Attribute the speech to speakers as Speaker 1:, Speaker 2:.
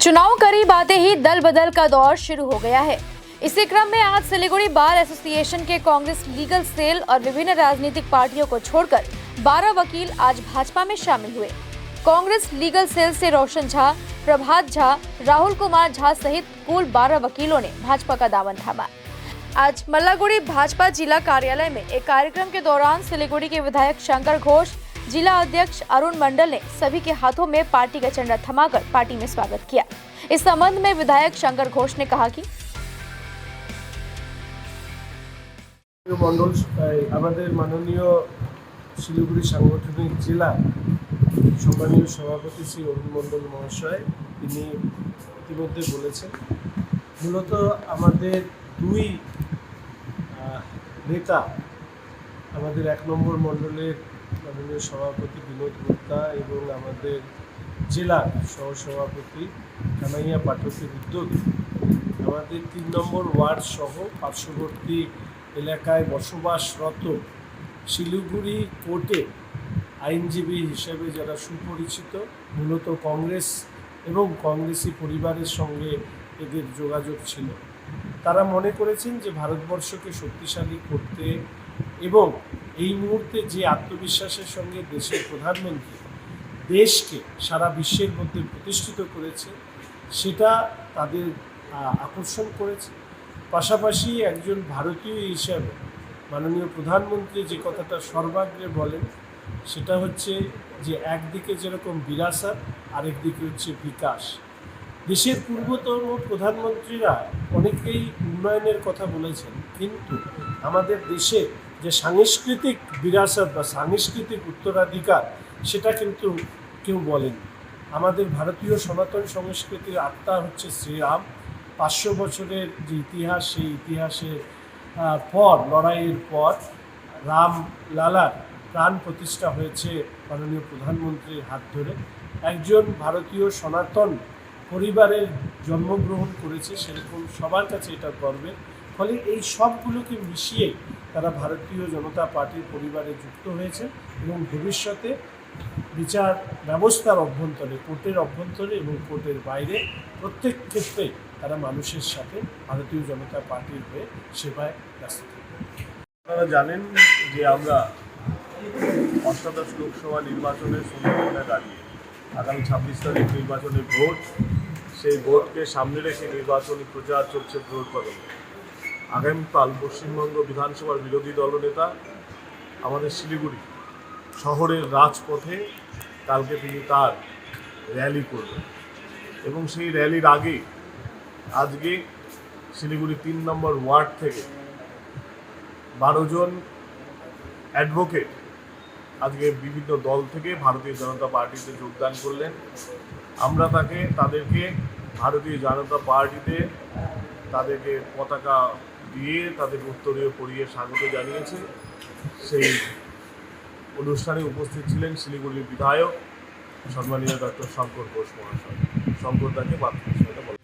Speaker 1: चुनाव करीब आते ही दल बदल का दौर शुरू हो गया है। इसी क्रम में आज सिलीगुड़ी बार एसोसिएशन के कांग्रेस लीगल सेल और विभिन्न राजनीतिक पार्टियों को छोड़कर 12 वकील आज भाजपा में शामिल हुए। कांग्रेस लीगल सेल से रोशन झा, प्रभात झा, राहुल कुमार झा सहित कुल 12 वकीलों ने भाजपा का दामन थामा। आज मल्लागुड़ी भाजपा जिला कार्यालय में एक कार्यक्रम के दौरान सिलीगुड़ी के विधायक शंकर घोष, जिला अध्यक्ष अरुण मंडल ने सभी के हाथों में पार्टी का झंडा थमाकर पार्टी में स्वागत किया। इस संबंध में विधायक शंकर घोष ने कहा कि
Speaker 2: माननीय শিলিগুড়ি সাংগঠনিক জেলা সম্মানীয় সভাপতি শ্রী অরুণ মণ্ডল মহাশয় তিনি ইতিমধ্যে বলেছেন মূলত আমাদের দুই নেতা আমাদের 1 নম্বর মণ্ডলের মাননীয় সভাপতি বিনোদ গুপ্তা এবং আমাদের জেলার সহসভাপতি কানাইয়া পাঠকের উদ্যোগে আমাদের 3 নম্বর ওয়ার্ড সহ পার্শ্ববর্তী এলাকায় বসবাসরত শিলিগুড়ি কোর্টে আইনজীবী হিসেবে যারা সুপরিচিত, মূলত কংগ্রেস এবং কংগ্রেসি পরিবারের সঙ্গে এদের যোগাযোগ ছিল, তারা মনে করেছেন যে ভারতবর্ষকে শক্তিশালী করতে এবং এই মুহূর্তে যে আত্মবিশ্বাসের সঙ্গে দেশের প্রধানমন্ত্রী দেশকে সারা বিশ্বের মধ্যে প্রতিষ্ঠিত করেছে সেটা তাদের আকর্ষণ করেছে। পাশাপাশি একজন ভারতীয় হিসাবে মাননীয় প্রধানমন্ত্রী যে কথাটা সর্বাগ্রে বলেন সেটা হচ্ছে যে একদিকে যেরকম বিরাসত আরেকদিকে হচ্ছে বিকাশ। দেশের পূর্বতন প্রধানমন্ত্রীরা অনেকেই উন্নয়নের কথা বলেছেন, কিন্তু আমাদের দেশে যে সাংস্কৃতিক বিরাসত বা সাংস্কৃতিক উত্তরাধিকার সেটা কিন্তু কেউ বলেন। আমাদের ভারতীয় সনাতন সংস্কৃতির আত্মা হচ্ছে শ্রীরাম। 500 বছরের যে ইতিহাস, সেই ইতিহাসের পর লড়াইয়ের পর রাম লালার প্রাণ প্রতিষ্ঠা হয়েছে মাননীয় প্রধানমন্ত্রীর হাত ধরে। একজন ভারতীয় সনাতন পরিবারের জন্মগ্রহণ করেছে, সেরকম সবার কাছে এটা গর্বের। ফলে এই সবগুলোকে মিশিয়ে তারা ভারতীয় জনতা পার্টির পরিবারে যুক্ত হয়েছে এবং ভবিষ্যতে বিচার ব্যবস্থার অভ্যন্তরে, কোর্টের অভ্যন্তরে এবং কোর্টের বাইরে প্রত্যেক ক্ষেত্রে তারা মানুষের সাথে ভারতীয় জনতা পার্টির হয়ে সেবায় ব্যস্ত থাকবে।
Speaker 3: আপনারা জানেন যে আমরা অষ্টাদশ লোকসভা নির্বাচনের সম্ভাবনা দাঁড়িয়ে আগামী 26 তারিখ নির্বাচনের ভোট, সেই ভোটকে সামনে রেখে নির্বাচনী প্রচার চলছে ভোট বদলে। আগামীকাল পশ্চিমবঙ্গ বিধানসভার বিরোধী দলনেতা আমাদের শিলিগুড়ি শহরের রাজপথে কালকে তিনি তার র্যালি করবেন এবং সেই র্যালির আগে আজকে শিলিগুড়ি 3 নম্বর ওয়ার্ড থেকে 12 জন অ্যাডভোকেট আজকে বিভিন্ন দল থেকে ভারতীয় জনতা পার্টিতে যোগদান করলেন। আমরা তাদেরকে ভারতীয় জনতা পার্টিতে তাদেরকে পতাকা দিয়ে তাদের উত্তরীয় পরিয়ে স্বাগত জানিয়েছে। সেই অনুষ্ঠানে উপস্থিত ছিলেন শিলিগুড়ির বিধায়ক সম্মানীয় ডক্টর শঙ্কর ঘোষ মহাশয়। শঙ্কর দাকে মাতৃ বিষয়টা বলেন।